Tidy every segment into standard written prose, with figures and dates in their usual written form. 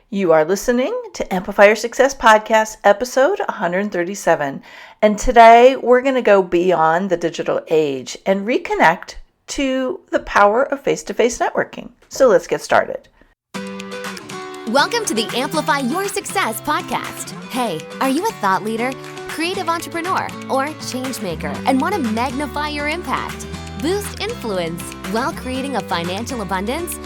You are listening to Amplify Your Success Podcast, episode 137. And today we're going to go beyond the digital age and reconnect to the power of face-to-face networking. So let's get started. Welcome to the Amplify Your Success Podcast. Hey, are you a thought leader, creative entrepreneur, or change maker and want to magnify your impact, boost influence while creating a financial abundance?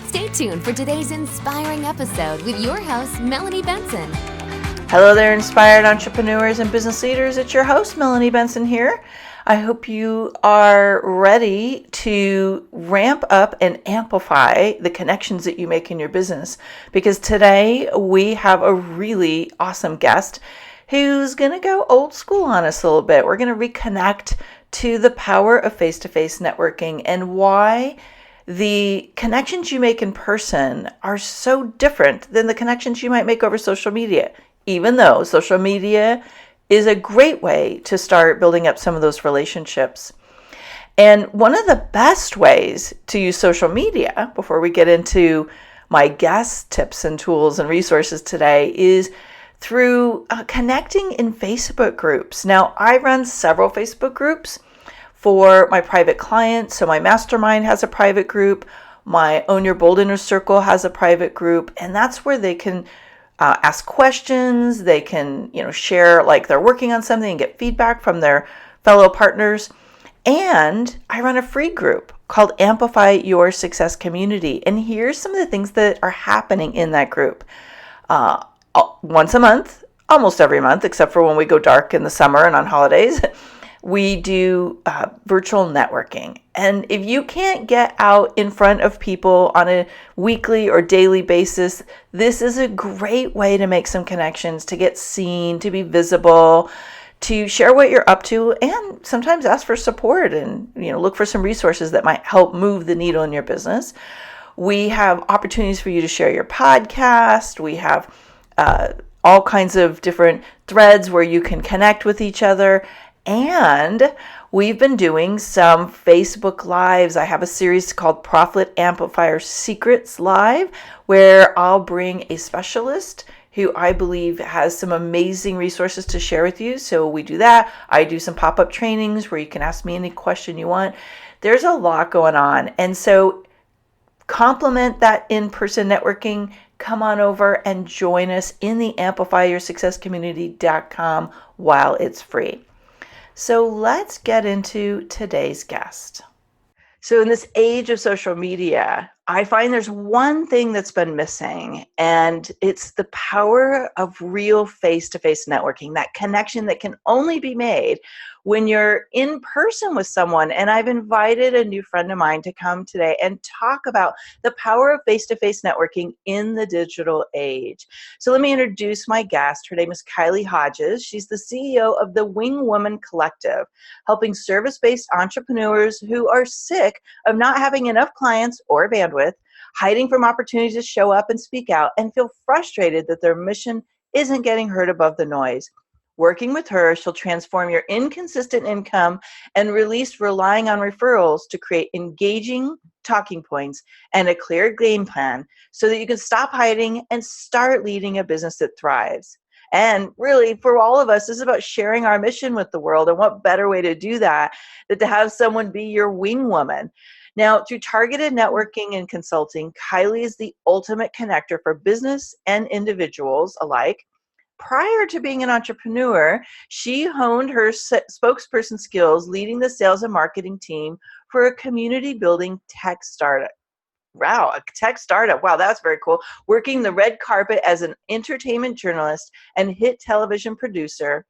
Stay tuned for today's inspiring episode with your host, Melanie Benson. Hello there, inspired entrepreneurs and business leaders. It's your host, Melanie Benson here. I hope you are ready to ramp up and amplify the connections that you make in your business, because today we have a really awesome guest who's going to go old school on us a little bit. We're going to reconnect to the power of face-to-face networking and why the connections you make in person are so different than the connections you might make over social media, even though social media is a great way to start building up some of those relationships. And one of the best ways to use social media, before we get into my guest tips and tools and resources today, is through connecting in Facebook groups. Now, I run several Facebook groups for my private clients. So my mastermind has a private group. My Own Your Bold Inner Circle has a private group. And that's where they can ask questions. They can, share like they're working on something and get feedback from their fellow partners. And I run a free group called Amplify Your Success Community. And here's some of the things that are happening in that group. Once a month, almost every month, except for when we go dark in the summer and on holidays, we do virtual networking. And if you can't get out in front of people on a weekly or daily basis, this is a great way to make some connections, to get seen, to be visible, to share what you're up to, and sometimes ask for support and look for some resources that might help move the needle in your business. We have opportunities for you to share your podcast. We have all kinds of different threads where you can connect with each other. And we've been doing some Facebook Lives. I have a series called Profit Amplifier Secrets Live, where I'll bring a specialist who I believe has some amazing resources to share with you. So we do that. I do some pop-up trainings where you can ask me any question you want. There's a lot going on. And so complement that in-person networking. Come on over and join us in the amplifyyoursuccesscommunity.com while it's free. So let's get into today's guest. So in this age of social media, I find there's one thing that's been missing, and it's the power of real face-to-face networking, that connection that can only be made when you're in person with someone. And I've invited a new friend of mine to come today and talk about the power of face-to-face networking in the digital age. So let me introduce my guest. Her name is Kylie Hodges. She's the CEO of the Wingwoman Collective, helping service-based entrepreneurs who are sick of not having enough clients or bandwidth, hiding from opportunities to show up and speak out, and feel frustrated that their mission isn't getting heard above the noise. Working with her, she'll transform your inconsistent income and release relying on referrals to create engaging talking points and a clear game plan so that you can stop hiding and start leading a business that thrives. And really, for all of us, this is about sharing our mission with the world. And what better way to do that than to have someone be your wing woman? Now, through targeted networking and consulting, Kylie is the ultimate connector for business and individuals alike. Prior to being an entrepreneur, she honed her spokesperson skills leading the sales and marketing team for a community building tech startup. Wow, a tech startup. Wow, that's very cool. Working the red carpet as an entertainment journalist and hit television producer,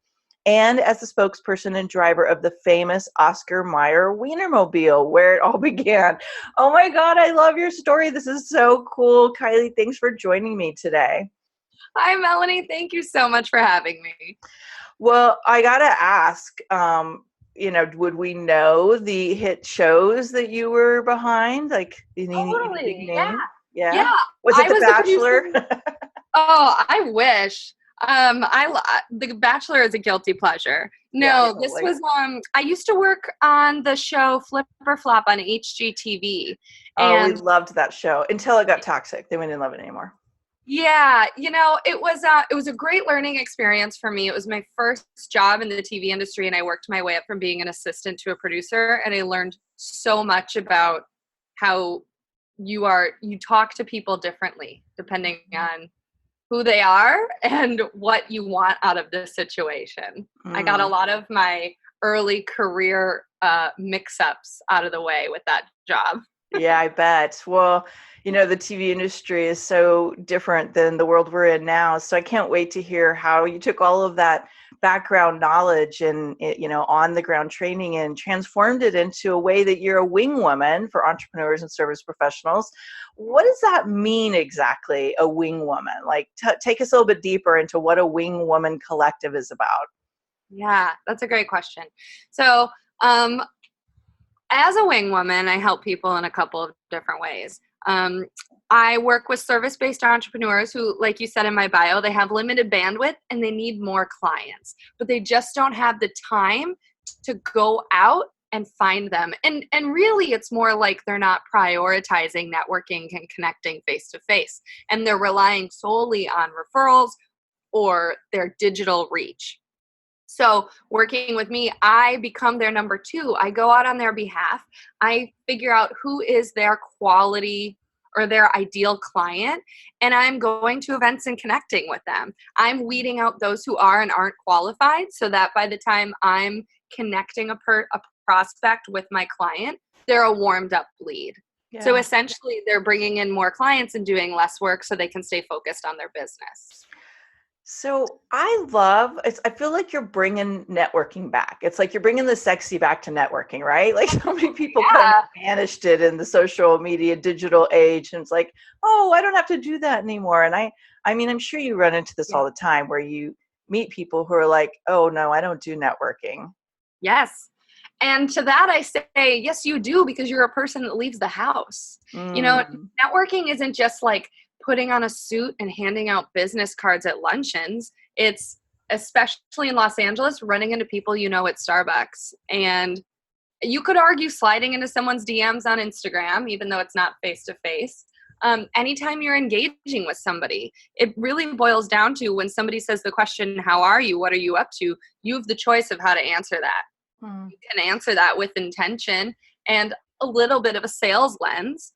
and as the spokesperson and driver of the famous Oscar Mayer Wienermobile, where it all began. Oh my God, I love your story. This is so cool. Kylie, thanks for joining me today. Hi, Melanie. Thank you so much for having me. Well, I got to ask, would we know the hit shows that you were behind? Like, any big name? Yeah. Yeah. Yeah. Was it The Bachelor? Oh, I wish. The Bachelor is a guilty pleasure. No, Yeah, this was, I used to work on the show Flip or Flop on HGTV. Oh, we loved that show until it got toxic. Then we didn't love it anymore. Yeah, it was a great learning experience for me. It was my first job in the TV industry, and I worked my way up from being an assistant to a producer, and I learned so much about how you talk to people differently depending on who they are and what you want out of this situation. I got a Mm. lot of my early career mix-ups out of the way with that job. Yeah, I bet. Well, the TV industry is so different than the world we're in now. So I can't wait to hear how you took all of that background knowledge and, on the ground training and transformed it into a way that you're a wing woman for entrepreneurs and service professionals. What does that mean exactly, a wing woman? Like, take us a little bit deeper into what a Wingwoman Collective is about. Yeah, that's a great question. So, as a wing woman, I help people in a couple of different ways. I work with service-based entrepreneurs who, like you said in my bio, they have limited bandwidth and they need more clients, but they just don't have the time to go out and find them. And really, it's more like they're not prioritizing networking and connecting face-to-face, and they're relying solely on referrals or their digital reach. So working with me, I become their number two. I go out on their behalf. I figure out who is their quality or their ideal client, and I'm going to events and connecting with them. I'm weeding out those who are and aren't qualified so that by the time I'm connecting a prospect with my client, they're a warmed up lead. So Yeah. essentially, they're bringing in more clients and doing less work so they can stay focused on their business. So I feel like you're bringing networking back. It's like you're bringing the sexy back to networking, right? Like so many people kind of Yeah. banished it in the social media digital age. And it's like, oh, I don't have to do that anymore. And I mean, I'm sure you run into this Yeah. all the time where you meet people who are like, oh no, I don't do networking. Yes. And to that, I say, yes, you do, because you're a person that leaves the house. Mm, Networking isn't just like putting on a suit and handing out business cards at luncheons. It's, especially in Los Angeles, running into people at Starbucks. And you could argue sliding into someone's DMs on Instagram, even though it's not face to face. Anytime you're engaging with somebody, it really boils down to when somebody says the question, how are you? What are you up to? You have the choice of how to answer that. mm. You can answer that with intention and a little bit of a sales lens.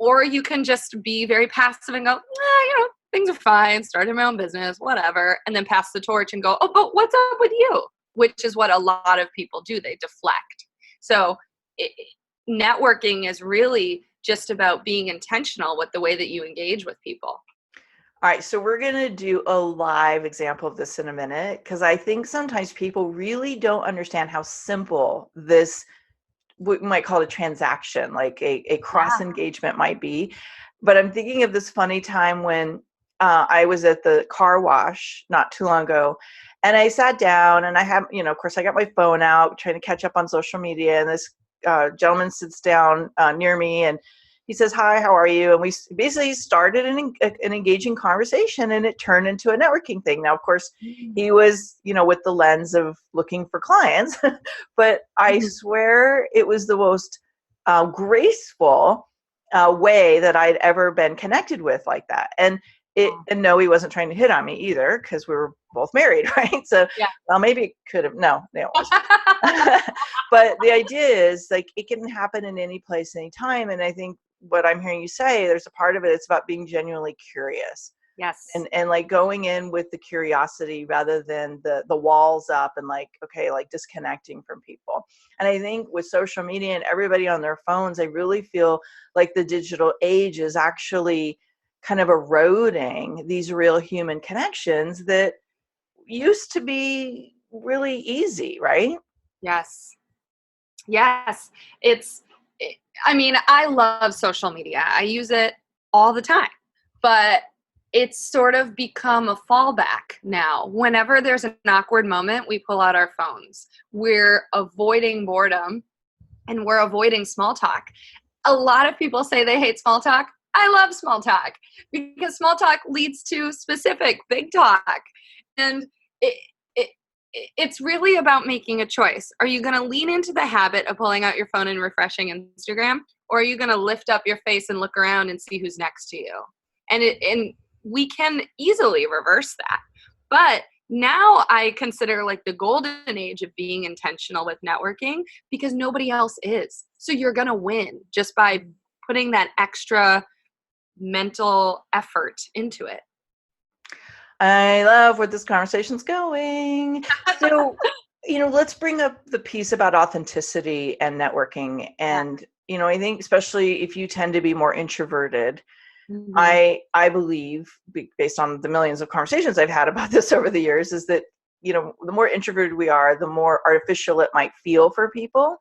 Or you can just be very passive and go, things are fine, started my own business, whatever, and then pass the torch and go, oh, but what's up with you? Which is what a lot of people do. They deflect. So networking is really just about being intentional with the way that you engage with people. All right, so we're going to do a live example of this in a minute because I think sometimes people really don't understand how simple this, we might call it a transaction, like a cross engagement might be. But I'm thinking of this funny time when I was at the car wash not too long ago, and I sat down and I have, of course, I got my phone out trying to catch up on social media, and this gentleman sits down near me and he says, hi, how are you? And we basically started an engaging conversation, and it turned into a networking thing. Now, of course, he was, with the lens of looking for clients, but I swear it was the most graceful way that I'd ever been connected with like that. And no, he wasn't trying to hit on me either because we were both married, right? So, Yeah. well, maybe it could have, no, it wasn't. But the idea is like it can happen in any place, anytime. And I think what I'm hearing you say, there's a part of it, it's about being genuinely curious. Yes. And like going in with the curiosity rather than the walls up and like, okay, like disconnecting from people. And I think with social media and everybody on their phones, I really feel like the digital age is actually kind of eroding these real human connections that used to be really easy, right? Yes. Yes. I love social media. I use it all the time, but it's sort of become a fallback now. Whenever there's an awkward moment, we pull out our phones. We're avoiding boredom and we're avoiding small talk. A lot of people say they hate small talk. I love small talk because small talk leads to specific big talk. And it's really about making a choice. Are you going to lean into the habit of pulling out your phone and refreshing Instagram? Or are you going to lift up your face and look around and see who's next to you? And we can easily reverse that. But now I consider like the golden age of being intentional with networking because nobody else is. So you're going to win just by putting that extra mental effort into it. I love where this conversation's going. So, let's bring up the piece about authenticity and networking. And, I think especially if you tend to be more introverted, I believe, based on the millions of conversations I've had about this over the years, is that, the more introverted we are, the more artificial it might feel for people.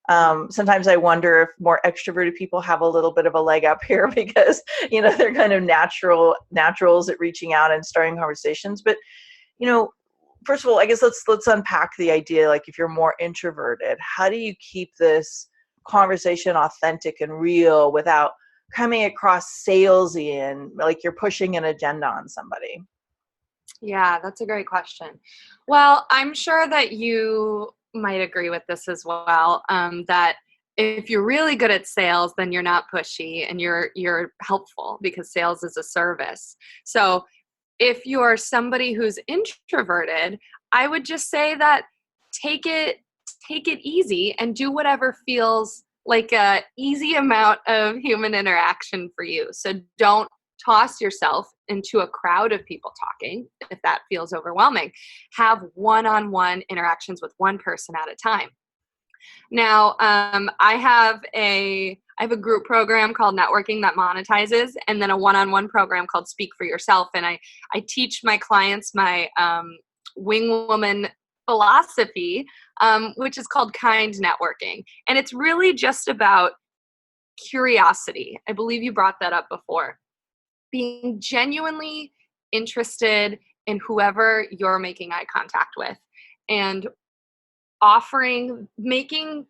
Sometimes I wonder if more extroverted people have a little bit of a leg up here because, they're kind of naturals at reaching out and starting conversations. But, first of all, I guess let's unpack the idea. Like, if you're more introverted, how do you keep this conversation authentic and real without coming across salesy and like you're pushing an agenda on somebody? Yeah, that's a great question. Well, I'm sure that you might agree with this as well, that if you're really good at sales, then you're not pushy and you're helpful because sales is a service. So if you're somebody who's introverted, I would just say that take it easy and do whatever feels like a easy amount of human interaction for you. So don't toss yourself into a crowd of people talking if that feels overwhelming. Have one-on-one interactions with one person at a time. Now, I have a group program called Networking that monetizes, and then a one-on-one program called Speak for Yourself. And I teach my clients my Wingwoman philosophy, which is called kind networking. And it's really just about curiosity. I believe you brought that up before. Being genuinely interested in whoever you're making eye contact with, and making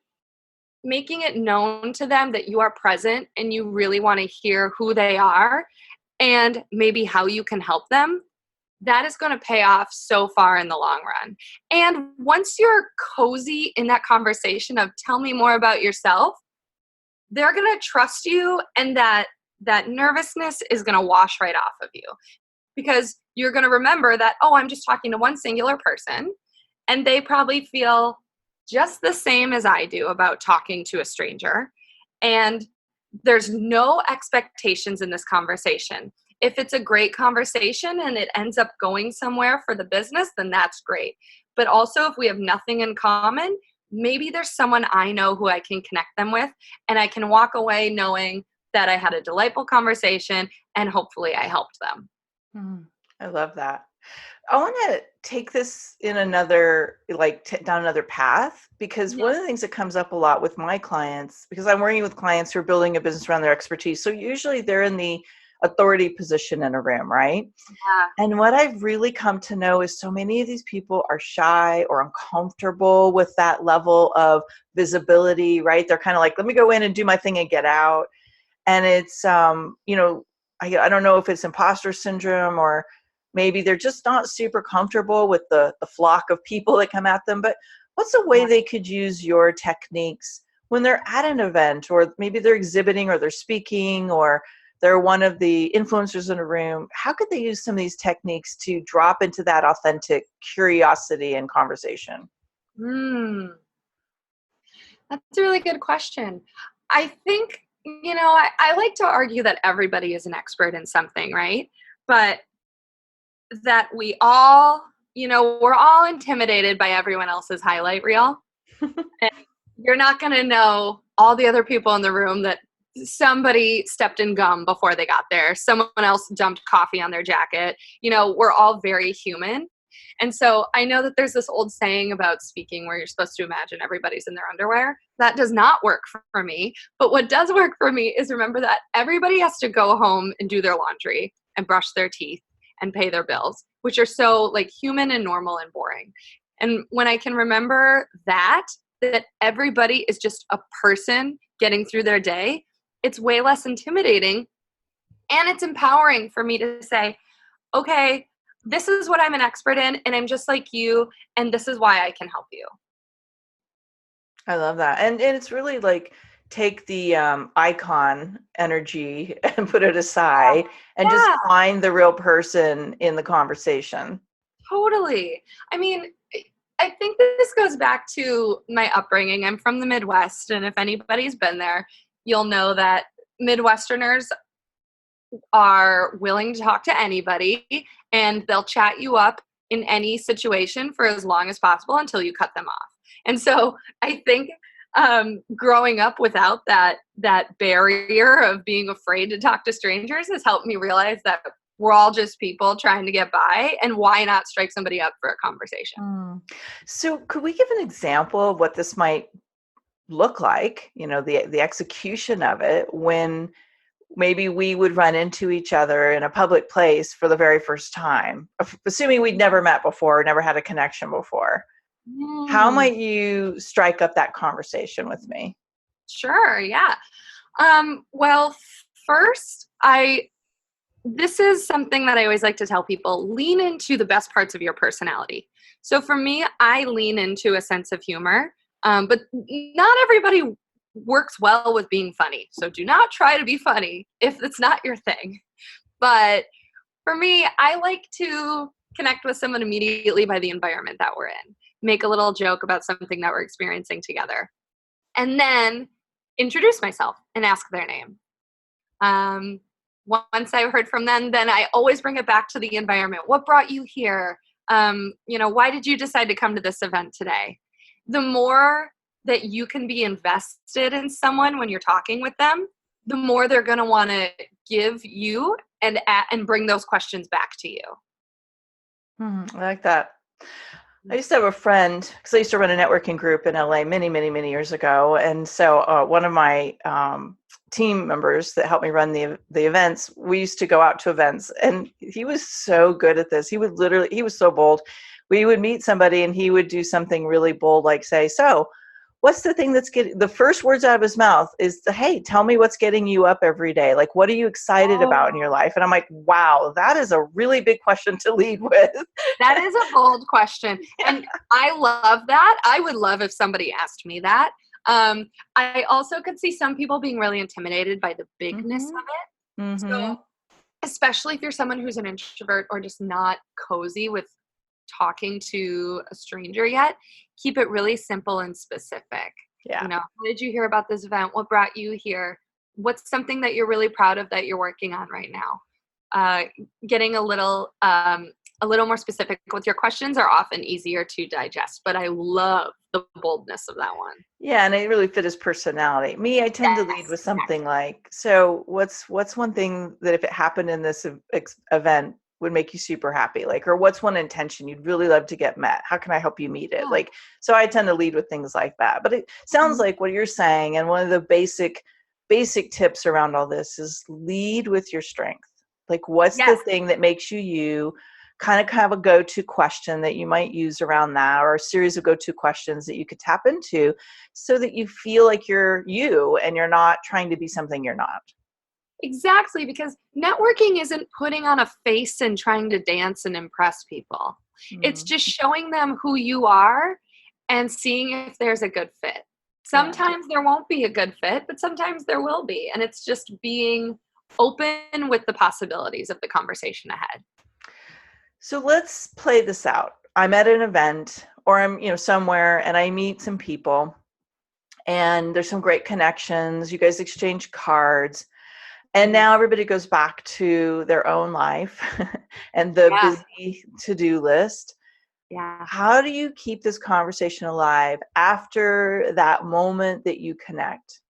it known to them that you are present and you really want to hear who they are and maybe how you can help them. That is going to pay off so far in the long run. And once you're cozy in that conversation of tell me more about yourself, they're going to trust you, and that nervousness is going to wash right off of you because you're going to remember that, oh, I'm just talking to one singular person, and they probably feel just the same as I do about talking to a stranger. And there's no expectations in this conversation. If it's a great conversation and it ends up going somewhere for the business, then that's great. But also, if we have nothing in common, maybe there's someone I know who I can connect them with, and I can walk away knowing that I had a delightful conversation and hopefully I helped them. I love that. I want to take this in another, down another path, because one of the things that comes up a lot with my clients, because I'm working with clients who are building a business around their expertise. So usually they're in the authority position in a room, right? Yeah. And what I've really come to know is so many of these people are shy or uncomfortable with that level of visibility, right? They're kind of like, let me go in and do my thing and get out. And it's, I don't know if it's imposter syndrome, or maybe they're just not super comfortable with the flock of people that come at them. But what's a way they could use your techniques when they're at an event, or maybe they're exhibiting, or they're speaking, or they're one of the influencers in a room? How could they use some of these techniques to drop into that authentic curiosity and conversation? That's a really good question. I think, I like to argue that everybody is an expert in something, right? But that we all, we're all intimidated by everyone else's highlight reel. And you're not going to know all the other people in the room that somebody stepped in gum before they got there. Someone else dumped coffee on their jacket. We're all very human. And so I know that there's this old saying about speaking where you're supposed to imagine everybody's in their underwear. That does not work for me. But what does work for me is remember that everybody has to go home and do their laundry and brush their teeth and pay their bills, which are so human and normal and boring. And when I can remember that everybody is just a person getting through their day, it's way less intimidating. And it's empowering for me to say, okay, this is what I'm an expert in, and I'm just like you, and this is why I can help you. I love that. And it's really take the icon energy and put it aside and just Yeah, find the real person in the conversation. totally. I mean, I think that this goes back to my upbringing. I'm from the Midwest, and if anybody's been there, you'll know that Midwesterners are willing to talk to anybody, and they'll chat you up in any situation for as long as possible until you cut them off. And so I think growing up without that barrier of being afraid to talk to strangers has helped me realize that we're all just people trying to get by, and why not strike somebody up for a conversation? So could we give an example of what this might look like, the execution of it when maybe we would run into each other in a public place for the very first time, assuming we'd never met before, never had a connection before? How Mm, might you strike up that conversation with me? sure, yeah. Well, first, this is something that I always like to tell people: lean into the best parts of your personality. So for me, I lean into a sense of humor, but not everybody works well with being funny. So do not try to be funny if it's not your thing. But for me, I like to connect with someone immediately by the environment that we're in, make a little joke about something that we're experiencing together, and then introduce myself and ask their name. Um, Once I've heard from them, then I always bring it back to the environment. What brought you here? Why did you decide to come to this event today? The more that you can be invested in someone when you're talking with them, the more they're going to want to give you and bring those questions back to you. I like that. I used to have a friend, because I used to run a networking group in LA many, many, many years ago. And so one of my team members that helped me run the events, we used to go out to events, and he was so good at this. He was so bold. We would meet somebody and he would do something really bold, like say, so what's the thing that's getting, the first words out of his mouth is, hey, tell me what's getting you up every day. Like, what are you excited about in your Oh, life? And I'm like, wow, that is a really big question to lead with. that is a bold question. And I love that. I would love if somebody asked me that. I also could see some people being really intimidated by the bigness Mm-hmm. of it. Mm-hmm. So, especially if you're someone who's an introvert or just not cozy with talking to a stranger yet, keep it really simple and specific. Yeah. How did you hear about this event? What brought you here? What's something that you're really proud of that you're working on right now? Getting a little more specific with your questions are often easier to digest, but I love the boldness of that one. Yeah, and it really fit his personality. Me, I tend to lead Yes, with something exactly. like, so what's one thing that if it happened in this event would make you super happy? Like, or what's one intention you'd really love to get met? How can I help you meet it? Yeah. Like, so I tend to lead with things like that. But it sounds Mhm. like what you're saying, and one of the basic tips around all this is lead with your strength. Like, what's the Yes, thing that makes you kind of have a go-to question that you might use around that, or a series of go-to questions that you could tap into so that you feel like you're you and you're not trying to be something you're not. exactly. Because networking isn't putting on a face and trying to dance and impress people. It's Mm, just showing them who you are and seeing if there's a good fit. yeah. Sometimes there won't be a good fit, but sometimes there will be. And it's just being open with the possibilities of the conversation ahead. So let's play this out. I'm at an event, or I'm, somewhere, and I meet some people, and there's some great connections. You guys exchange cards. And Mhm. now everybody goes back to their own life and the Yeah. busy to-do list. Yeah. How do you keep this conversation alive after that moment that you connect?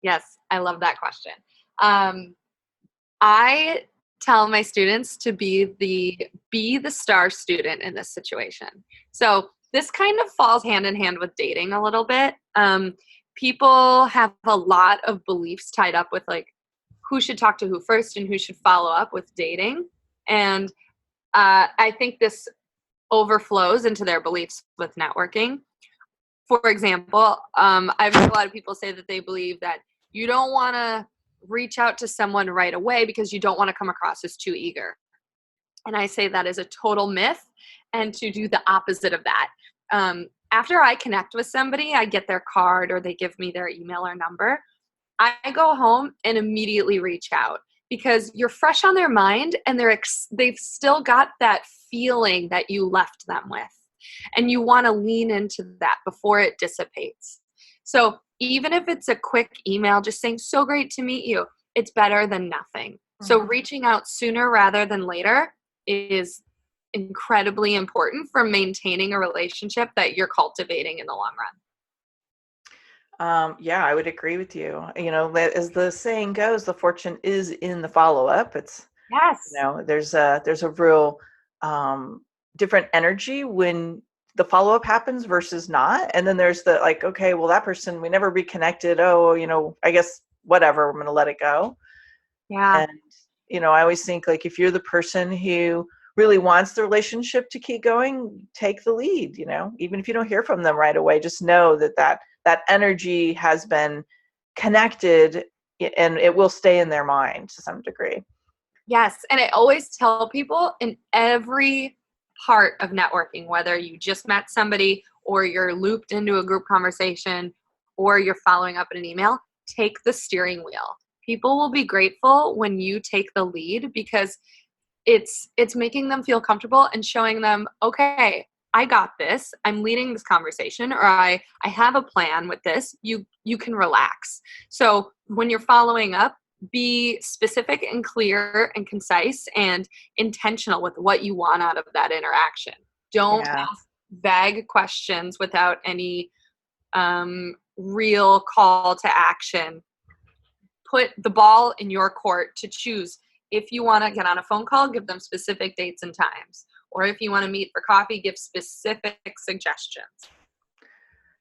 Yes. I love that question. Um, I tell my students to be the star student in this situation. So this kind of falls hand in hand with dating a little bit. People have a lot of beliefs tied up with like who should talk to who first and who should follow up with dating, and I think this overflows into their beliefs with networking. For example, I've heard a lot of people say that they believe that you don't want to reach out to someone right away because you don't want to come across as too eager. And I say that is a total myth, and to do the opposite of that. after I connect with somebody, I get their card or they give me their email or number. I go home and immediately reach out because you're fresh on their mind and they've still got that feeling that you left them with. And you want to lean into that before it dissipates. So even if it's a quick email just saying, so great to meet you, it's better than nothing. Mm-hmm. So reaching out sooner rather than later is incredibly important for maintaining a relationship that you're cultivating in the long run. Yeah, I would agree with you. As the saying goes, the fortune is in the follow-up. It's, yes, there's a real different energy when the follow-up happens versus not. And then there's the like, okay, well, that person, we never reconnected. Oh, I guess whatever, I'm going to let it go. Yeah. And, I always think like, if you're the person who really wants the relationship to keep going, take the lead, even if you don't hear from them right away, just know that energy has been connected and it will stay in their mind to some degree. Yes. And I always tell people in every part of networking, whether you just met somebody or you're looped into a group conversation or you're following up in an email, take the steering wheel. People will be grateful when you take the lead because it's making them feel comfortable and showing them, okay, I got this. I'm leading this conversation, or I have a plan with this. You can relax. So when you're following up, be specific and clear and concise and intentional with what you want out of that interaction. Don't ask vague questions without any real call to action. Put the ball in your court to choose. If you want to get on a phone call, give them specific dates and times. Or if you want to meet for coffee, give specific suggestions.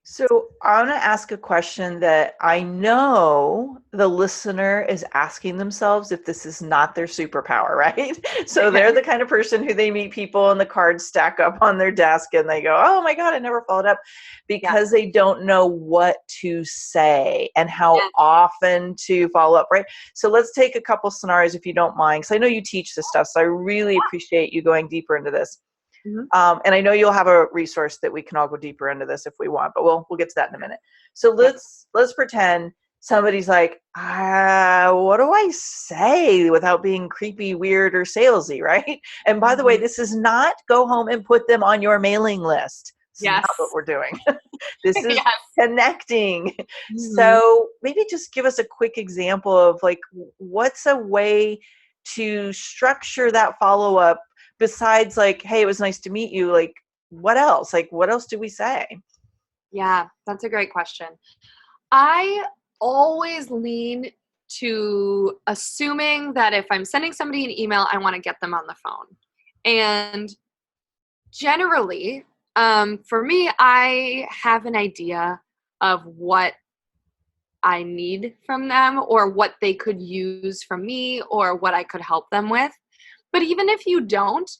So I want to ask a question that I know the listener is asking themselves if this is not their superpower, right? So they're the kind of person who they meet people and the cards stack up on their desk and they go, oh my God, I never followed up, because they don't know what to say and how often to follow up, right? So let's take a couple scenarios if you don't mind, because I know you teach this stuff. So I really appreciate you going deeper into this. Mm-hmm. And I know you'll have a resource that we can all go deeper into this if we want, but we'll get to that in a minute. So let's pretend somebody's like, what do I say without being creepy, weird, or salesy, right? And by the way, this is not go home and put them on your mailing list. It's not what we're doing. This is connecting. Mm-hmm. So maybe just give us a quick example of like, what's a way to structure that follow-up besides like, hey, it was nice to meet you. Like, what else? Like, what else do we say? Yeah, that's a great question. I always lean to assuming that if I'm sending somebody an email, I want to get them on the phone. And generally, for me, I have an idea of what I need from them or what they could use from me or what I could help them with. But even if you don't,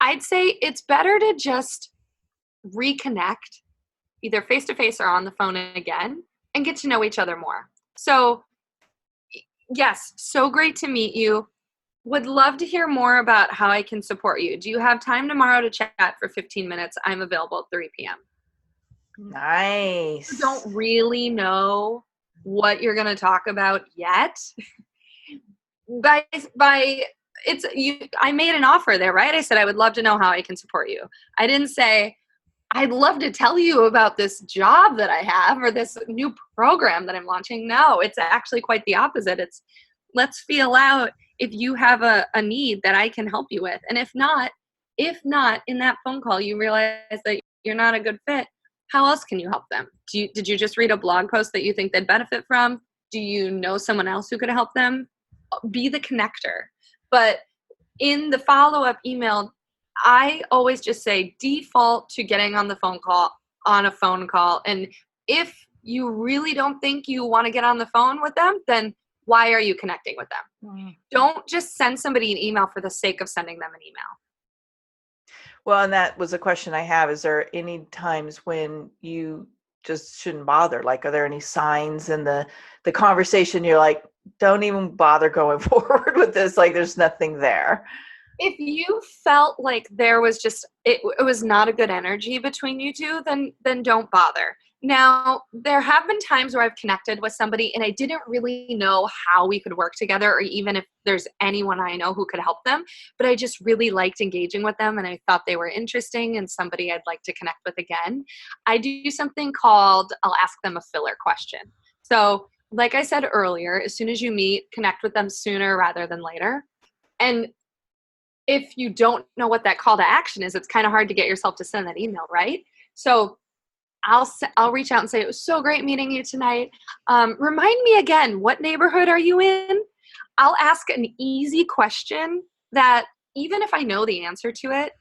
I'd say it's better to just reconnect either face-to-face or on the phone again and get to know each other more. So yes, so great to meet you. Would love to hear more about how I can support you. Do you have time tomorrow to chat for 15 minutes? I'm available at 3 p.m. Nice. You don't really know what you're going to talk about yet. I made an offer there, right? I said, I would love to know how I can support you. I didn't say, I'd love to tell you about this job that I have or this new program that I'm launching. No, it's actually quite the opposite. It's let's feel out if you have a need that I can help you with. And if not, in that phone call, you realize that you're not a good fit, how else can you help them? Did you just read a blog post that you think they'd benefit from? Do you know someone else who could help them? Be the connector. But in the follow-up email, I always just say default to getting on a phone call. And if you really don't think you want to get on the phone with them, then why are you connecting with them? Mm-hmm. Don't just send somebody an email for the sake of sending them an email. Well, and that was a question I have. Is there any times when you just shouldn't bother? Like, are there any signs in the conversation you're like, don't even bother going forward with this? Like, there's nothing there. If you felt like there was just it was not a good energy between you two, then don't bother. Now, there have been times where I've connected with somebody and I didn't really know how we could work together or even if there's anyone I know who could help them, but I just really liked engaging with them and I thought they were interesting and somebody I'd like to connect with again. I do something called I'll ask them a filler question. So, like I said earlier, as soon as you meet, connect with them sooner rather than later. And if you don't know what that call to action is, it's kind of hard to get yourself to send that email, right? So I'll reach out and say, it was so great meeting you tonight. Remind me again, what neighborhood are you in? I'll ask an easy question that even if I know the answer to it,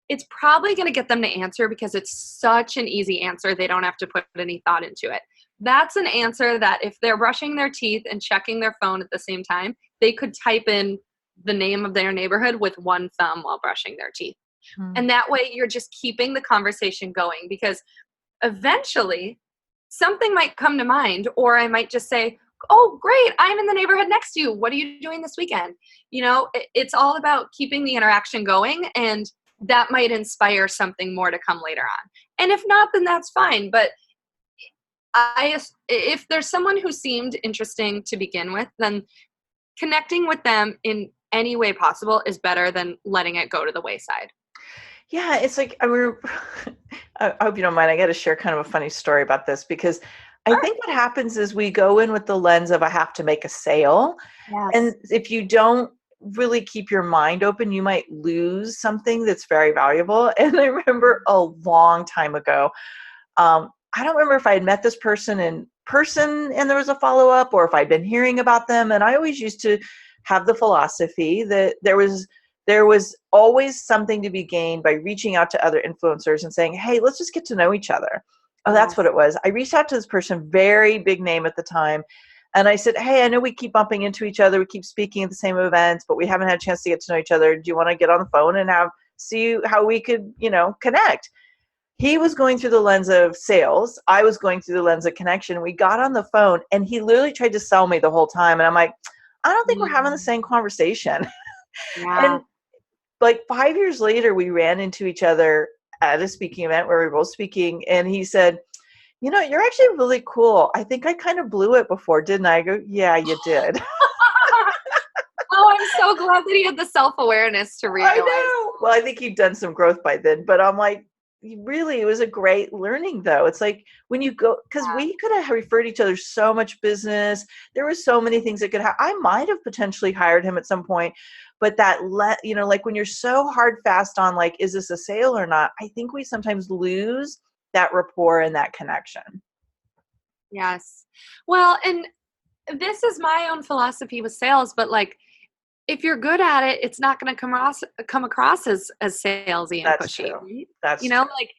it's probably going to get them to answer because it's such an easy answer. They don't have to put any thought into it. That's an answer that if they're brushing their teeth and checking their phone at the same time, they could type in the name of their neighborhood with one thumb while brushing their teeth. And that way you're just keeping the conversation going because eventually something might come to mind, or I might just say, oh, great, I'm in the neighborhood next to you. What are you doing this weekend? It's all about keeping the interaction going, and that might inspire something more to come later on. And if not, then that's fine. But if there's someone who seemed interesting to begin with, then connecting with them in any way possible is better than letting it go to the wayside. Yeah, it's like I hope you don't mind. I got to share kind of a funny story about this because I think what happens is we go in with the lens of I have to make a sale. Yes. And if you don't really keep your mind open, you might lose something that's very valuable. And I remember a long time ago, I don't remember if I had met this person in person and there was a follow-up or if I'd been hearing about them. And I always used to have the philosophy that there was always something to be gained by reaching out to other influencers and saying, hey, let's just get to know each other. Oh, that's what it was. I reached out to this person, very big name at the time. And I said, hey, I know we keep bumping into each other. We keep speaking at the same events, but we haven't had a chance to get to know each other. Do you want to get on the phone and see how we could, connect? He was going through the lens of sales. I was going through the lens of connection. We got on the phone and he literally tried to sell me the whole time. And I'm like, I don't think we're having the same conversation. Yeah. And like 5 years later, we ran into each other at a speaking event where we were both speaking. And he said, you're actually really cool. I think I kind of blew it before, didn't I? I go, yeah, you did. Oh, I'm so glad that he had the self-awareness to realize. I know. Well, I think he'd done some growth by then, but I'm like, really, it was a great learning though. It's like when you go, because we could have referred each other so much business. There were so many things that could happen. I might have potentially hired him at some point, but like when you're so hard fast on like, is this a sale or not? I think we sometimes lose that rapport and that connection. Yes. Well, and this is my own philosophy with sales, but like, if you're good at it, it's not going to come across as salesy and That's pushy. true. Right? That's true. Like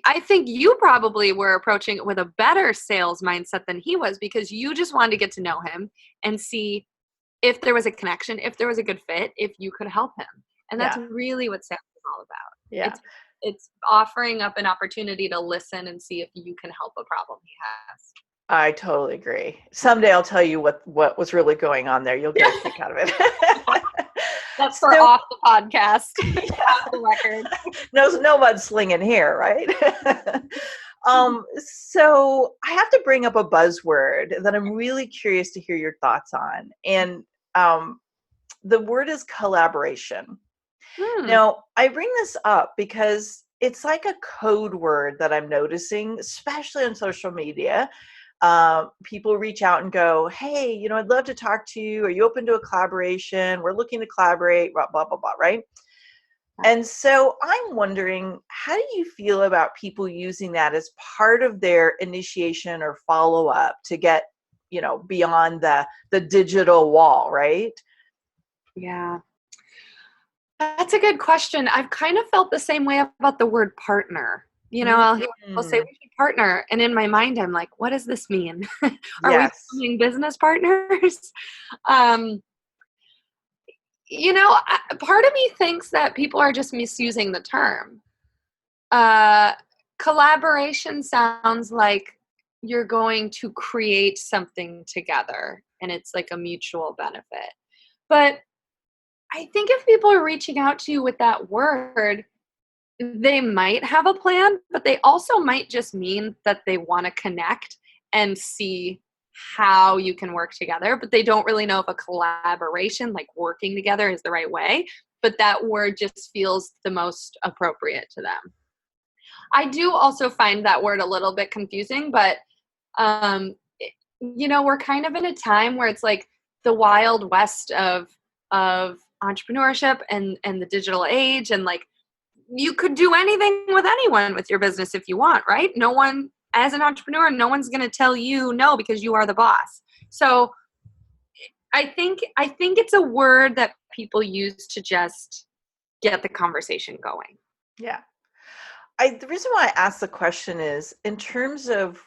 I think you probably were approaching it with a better sales mindset than he was because you just wanted to get to know him and see if there was a connection, if there was a good fit, if you could help him. And that's really what sales is all about. Yeah. It's offering up an opportunity to listen and see if you can help a problem he has. I totally agree. Someday I'll tell you what was really going on there. You'll get a kick out of it. That's for off the podcast. Off the record. No mudslinging here, right? So I have to bring up a buzzword that I'm really curious to hear your thoughts on. And the word is collaboration. Now, I bring this up because it's like a code word that I'm noticing, especially on social media. People reach out and go, hey, I'd love to talk to you. Are you open to a collaboration? We're looking to collaborate, blah, blah, blah, blah, right? And so I'm wondering, how do you feel about people using that as part of their initiation or follow-up to get, beyond the digital wall, right? Yeah. That's a good question. I've kind of felt the same way about the word partner. I'll hear people say we should partner. And in my mind, I'm like, what does this mean? Are we becoming business partners? Part of me thinks that people are just misusing the term. Collaboration sounds like you're going to create something together and it's like a mutual benefit. But I think if people are reaching out to you with that word, they might have a plan, but they also might just mean that they want to connect and see how you can work together, but they don't really know if a collaboration, like working together, is the right way. But that word just feels the most appropriate to them. I do also find that word a little bit confusing, but um, we're kind of in a time where it's like the wild west of entrepreneurship and the digital age, and like you could do anything with anyone with your business if you want, right? No one, as an entrepreneur, no one's going to tell you no because you are the boss. So I think it's a word that people use to just get the conversation going. Yeah. The reason why I asked the question is in terms of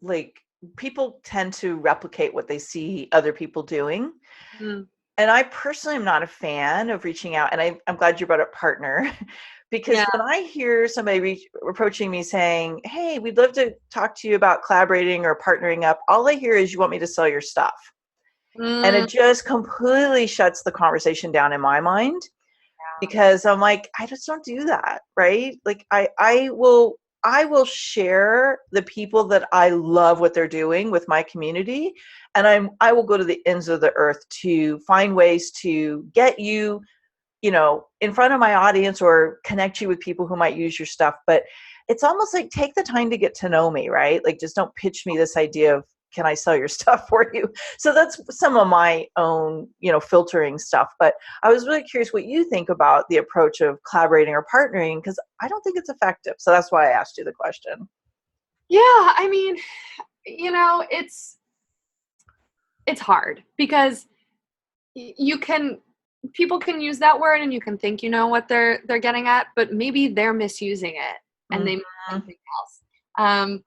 like people tend to replicate what they see other people doing. Mm. And I personally am not a fan of reaching out. And I'm glad you brought up partner because Yeah. when I hear somebody approaching me saying, hey, we'd love to talk to you about collaborating or partnering up, all I hear is you want me to sell your stuff. And it just completely shuts the conversation down in my mind. Because I'm like, I just don't do that, right? Like I will share the people that I love what they're doing with my community, and I will go to the ends of the earth to find ways to get you, in front of my audience or connect you with people who might use your stuff. But it's almost like take the time to get to know me, right? Like just don't pitch me this idea of can I sell your stuff for you? So that's some of my own, filtering stuff. But I was really curious what you think about the approach of collaborating or partnering, because I don't think it's effective. So that's why I asked you the question. Yeah, I mean, it's hard because people can use that word and you can think you know what they're getting at, but maybe they're misusing it and they mean something else.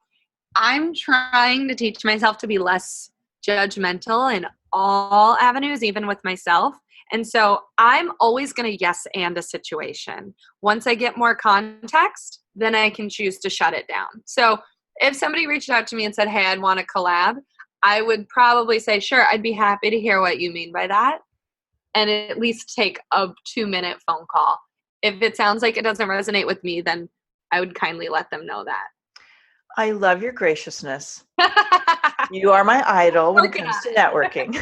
I'm trying to teach myself to be less judgmental in all avenues, even with myself. And so I'm always going to yes and a situation. Once I get more context, then I can choose to shut it down. So if somebody reached out to me and said, hey, I'd want to collab, I would probably say, sure, I'd be happy to hear what you mean by that. And at least take a 2-minute phone call. If it sounds like it doesn't resonate with me, then I would kindly let them know that. I love your graciousness. You are my idol when it comes to networking.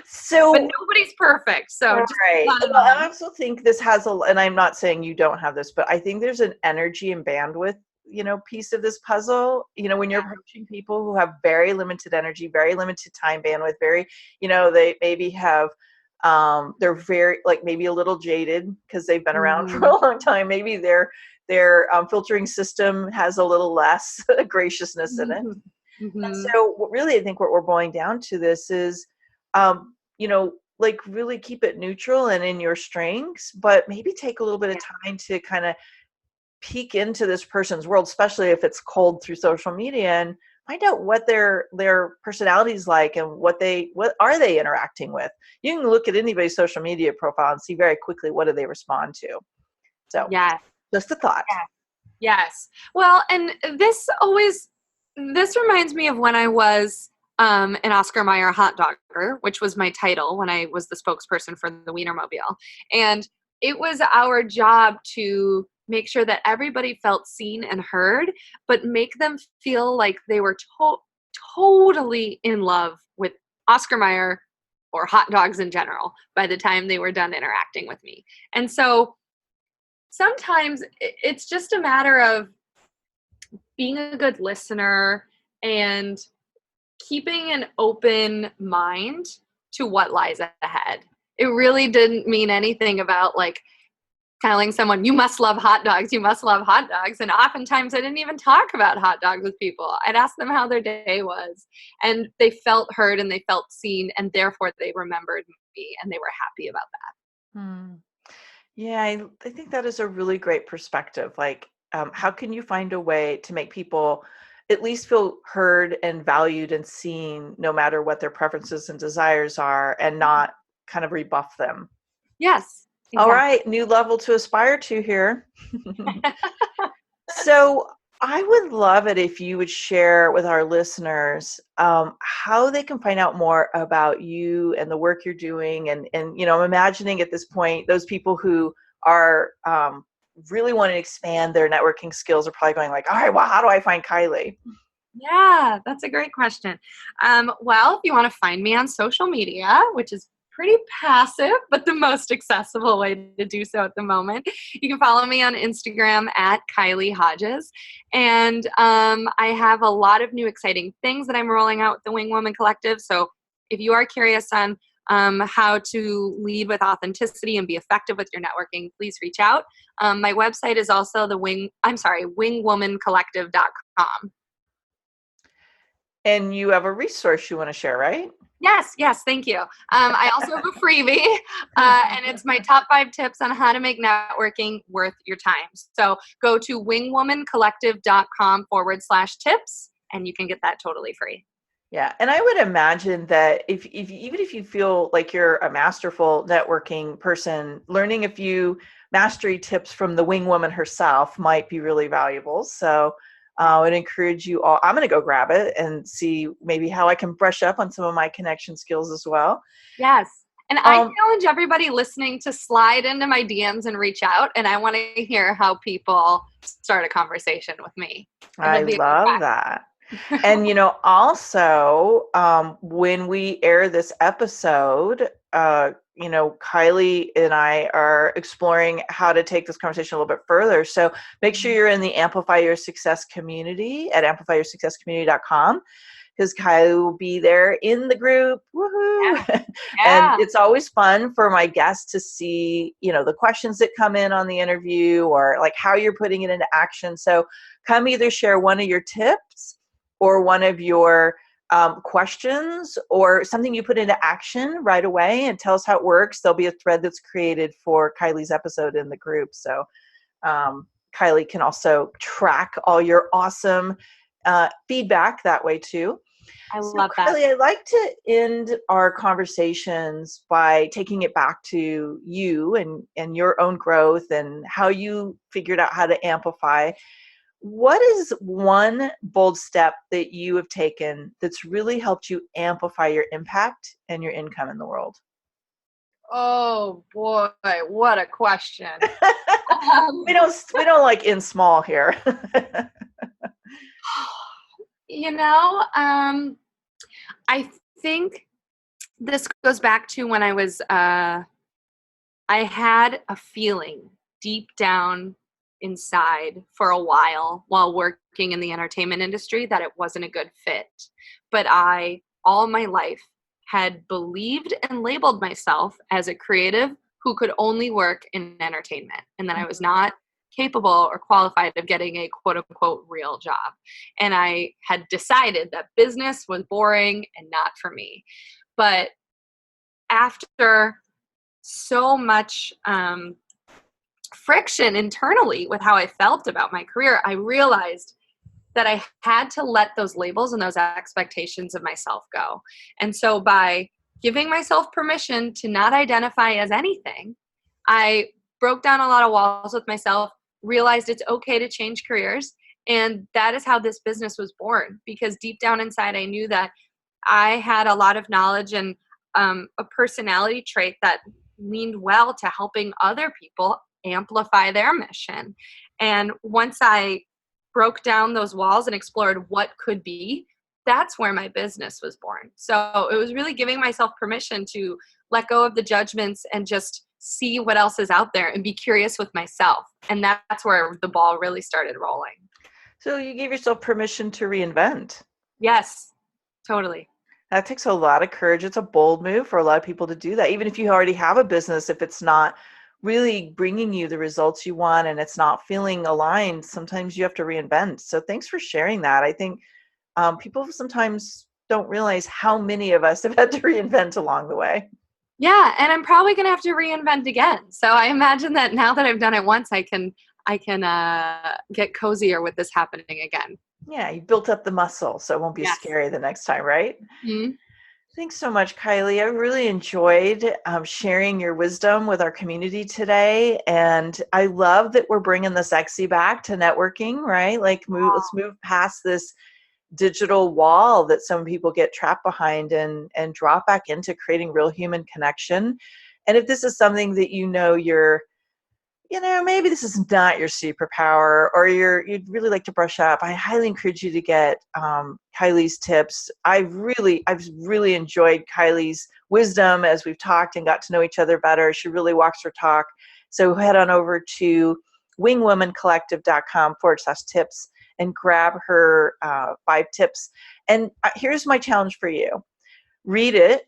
So, but nobody's perfect. So, right. Well, I also think this has and I'm not saying you don't have this, but I think there's an energy and bandwidth, piece of this puzzle. When you're approaching people who have very limited energy, very limited time bandwidth, very, they maybe have, they're very like maybe a little jaded because they've been around for a long time. Maybe their filtering system has a little less graciousness in it. And so really, I think what we're boiling down to this is, like really keep it neutral and in your strengths, but maybe take a little bit of time to kind of peek into this person's world, especially if it's cold through social media, and find out what their personality is like and what are they interacting with. You can look at anybody's social media profile and see very quickly what do they respond to. So just a thought. Yes. Well, and this reminds me of when I was an Oscar Mayer hot dogger, which was my title when I was the spokesperson for the Wienermobile. And it was our job to make sure that everybody felt seen and heard, but make them feel like they were totally in love with Oscar Mayer or hot dogs in general by the time they were done interacting with me. And so sometimes it's just a matter of being a good listener and keeping an open mind to what lies ahead. It really didn't mean anything about like telling someone, you must love hot dogs, you must love hot dogs. And oftentimes I didn't even talk about hot dogs with people. I'd ask them how their day was. And they felt heard and they felt seen, and therefore they remembered me and they were happy about that. Yeah, I think that is a really great perspective. Like, how can you find a way to make people at least feel heard and valued and seen, no matter what their preferences and desires are, and not kind of rebuff them? Yes. Exactly. All right, new level to aspire to here. So I would love it if you would share with our listeners how they can find out more about you and the work you're doing. And I'm imagining at this point, those people who are really want to expand their networking skills are probably going like, all right, well, how do I find Kylie? Yeah, that's a great question. Well, if you want to find me on social media, which is pretty passive, but the most accessible way to do so at the moment, you can follow me on Instagram at Kylie Hodges. And I have a lot of new exciting things that I'm rolling out with the Wingwoman Collective. So if you are curious on how to lead with authenticity and be effective with your networking, please reach out. My website is also wingwomancollective.com. And you have a resource you want to share, right? Yes, thank you. I also have a freebie, and it's my top 5 tips on how to make networking worth your time. So go to wingwomancollective.com/tips, and you can get that totally free. Yeah, and I would imagine that if even if you feel like you're a masterful networking person, learning a few mastery tips from the wing woman herself might be really valuable. So I would encourage you all. I'm going to go grab it and see maybe how I can brush up on some of my connection skills as well. Yes. And I challenge everybody listening to slide into my DMs and reach out. And I want to hear how people start a conversation with me. I love that. And, also, when we air this episode, Kylie and I are exploring how to take this conversation a little bit further. So make sure you're in the Amplify Your Success community at amplifyyoursuccesscommunity.com, because Kylie will be there in the group. Woohoo! Yeah. And it's always fun for my guests to see, the questions that come in on the interview or like how you're putting it into action. So come either share one of your tips or one of your questions or something you put into action right away and tell us how it works. There'll be a thread that's created for Kylie's episode in the group. So Kylie can also track all your awesome feedback that way too. I love that. Kylie, I'd like to end our conversations by taking it back to you and your own growth and how you figured out how to amplify. What is one bold step that you have taken that's really helped you amplify your impact and your income in the world? Oh boy, what a question. We don't like in small here. I think this goes back to when I was I had a feeling deep down inside for a while working in the entertainment industry that it wasn't a good fit. But I, all my life, had believed and labeled myself as a creative who could only work in entertainment and that I was not capable or qualified of getting a quote unquote real job. And I had decided that business was boring and not for me. But after so much friction internally with how I felt about my career, I realized that I had to let those labels and those expectations of myself go. And so by giving myself permission to not identify as anything, I broke down a lot of walls with myself, realized it's okay to change careers. And that is how this business was born, because deep down inside, I knew that I had a lot of knowledge and a personality trait that leaned well to helping other people amplify their mission. And once I broke down those walls and explored what could be, that's where my business was born. So it was really giving myself permission to let go of the judgments and just see what else is out there and be curious with myself. And that's where the ball really started rolling. So you gave yourself permission to reinvent. Yes, totally. That takes a lot of courage. It's a bold move for a lot of people to do that. Even if you already have a business, if it's not really bringing you the results you want and it's not feeling aligned, sometimes you have to reinvent. So thanks for sharing that. I think people sometimes don't realize how many of us have had to reinvent along the way. Yeah, and I'm probably going to have to reinvent again. So I imagine that now that I've done it once, I can get cozier with this happening again. Yeah, you built up the muscle, so it won't be scary the next time, right? Mm-hmm. Thanks so much, Kylie. I really enjoyed sharing your wisdom with our community today. And I love that we're bringing the sexy back to networking, right? Like, let's move past this digital wall that some people get trapped behind and drop back into creating real human connection. And if this is something that maybe this is not your superpower, or you'd really like to brush up, I highly encourage you to get Kylie's tips. I've really enjoyed Kylie's wisdom as we've talked and got to know each other better. She really walks her talk. So head on over to wingwomancollective.com/tips and grab her 5 tips. And here's my challenge for you. Read it,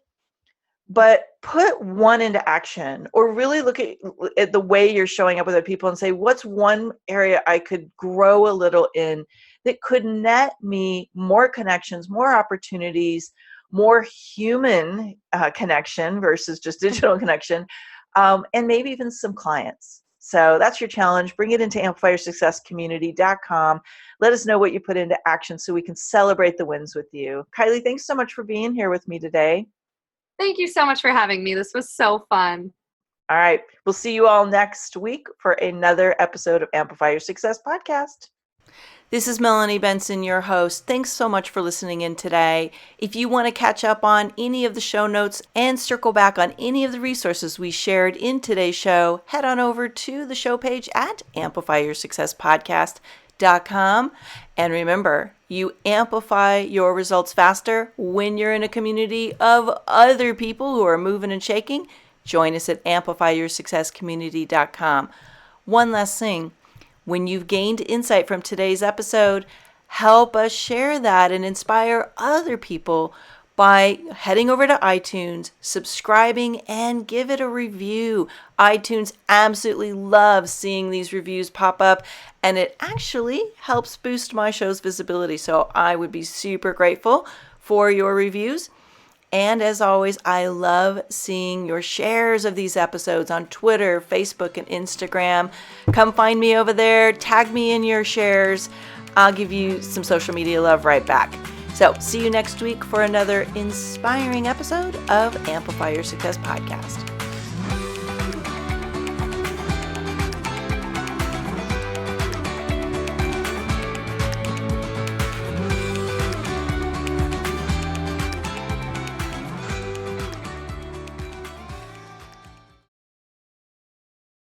but put one into action, or really look at the way you're showing up with other people and say, what's one area I could grow a little in that could net me more connections, more opportunities, more human connection versus just digital connection, and maybe even some clients. So that's your challenge. Bring it into amplifyyoursuccesscommunity.com. Let us know what you put into action so we can celebrate the wins with you. Kylie, thanks so much for being here with me today. Thank you so much for having me. This was so fun. All right. We'll see you all next week for another episode of Amplify Your Success Podcast. This is Melanie Benson, your host. Thanks so much for listening in today. If you want to catch up on any of the show notes and circle back on any of the resources we shared in today's show, head on over to the show page at amplifyyoursuccesspodcast.com. And remember, you amplify your results faster when you're in a community of other people who are moving and shaking. Join us at amplifyyoursuccesscommunity.com. One last thing. When you've gained insight from today's episode, help us share that and inspire other people by heading over to iTunes, subscribing, and give it a review. iTunes absolutely loves seeing these reviews pop up, and it actually helps boost my show's visibility. So I would be super grateful for your reviews. And as always, I love seeing your shares of these episodes on Twitter, Facebook, and Instagram. Come find me over there. Tag me in your shares. I'll give you some social media love right back. So see you next week for another inspiring episode of Amplify Your Success Podcast.